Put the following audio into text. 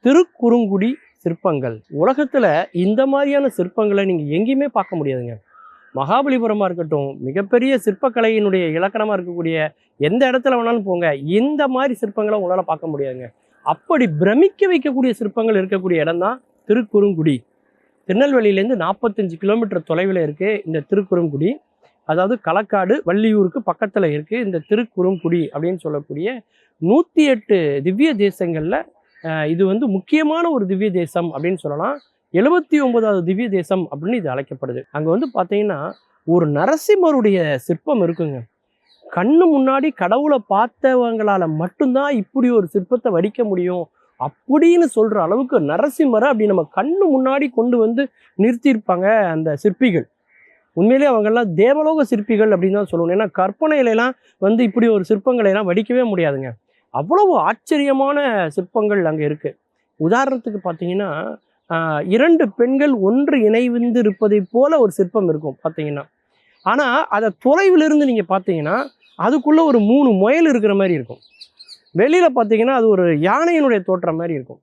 திருக்குறுங்குடி சிற்பங்கள். உலகத்துல இந்த மாதிரியான சிற்பங்களை நீங்க எங்கேயுமே பார்க்க முடியாதுங்க. மகாபலிபுரமா இருக்கட்டும், மிகப்பெரிய சிற்பக்கலையினுடைய இலக்கணமா இருக்கக்கூடிய எந்த இடத்துல வேணாலும் போங்க, இந்த மாதிரி சிற்பங்களை உங்களால பார்க்க முடியாதுங்க. அப்படி பிரமிக்க வைக்கக்கூடிய சிற்பங்கள் இருக்கக்கூடிய இடம் தான் திருக்குறுங்குடி. திருநெல்வேலியிலேருந்து 45 கிலோமீட்டர் தொலைவில் இருக்கு இந்த திருக்குறுங்குடி. அதாவது களக்காடு வள்ளியூருக்கு பக்கத்தில் இருக்கு இந்த திருக்குறுங்குடி அப்படின்னு சொல்லக்கூடிய 108 திவ்ய தேசங்கள்ல இது வந்து முக்கியமான ஒரு திவ்ய தேசம் அப்படின்னு சொல்லலாம். 79வது திவ்ய தேசம் அப்படின்னு இது அழைக்கப்படுது. அங்கே வந்து பார்த்தீங்கன்னா ஒரு நரசிம்மருடைய சிற்பம் இருக்குங்க. கண்ணு முன்னாடி கடவுளை பார்த்தவங்களால மட்டும்தான் இப்படி ஒரு சிற்பத்தை வடிக்க முடியும் அப்படின்னு சொல்ற அளவுக்கு நரசிம்மரை அப்படி நம்ம கண்ணு முன்னாடி கொண்டு வந்து நிறுத்தியிருப்பாங்க அந்த சிற்பிகள். உண்மையிலேயே அவங்கெல்லாம் தேவலோக சிற்பிகள் அப்படின்னு தான் சொல்லணும். ஏன்னா கற்பனையிலலாம் வந்து இப்படி ஒரு சிற்பங்களை எல்லாம் வடிக்கவே முடியாதுங்க. அவ்வளவு ஆச்சரியமான சிற்பங்கள் அங்கே இருக்கு. உதாரணத்துக்கு பார்த்தீங்கன்னா 2 பெண்கள் ஒன்று இணைந்து இருப்பதை போல ஒரு சிற்பம் இருக்கும் பார்த்தீங்கன்னா. ஆனால் அதை தொலைவிலிருந்து நீங்கள் பார்த்தீங்கன்னா அதுக்குள்ள ஒரு 3 முயல் இருக்கிற மாதிரி இருக்கும். வெளியில் பார்த்தீங்கன்னா அது ஒரு யானையினுடைய தோற்றம் மாதிரி இருக்கும்.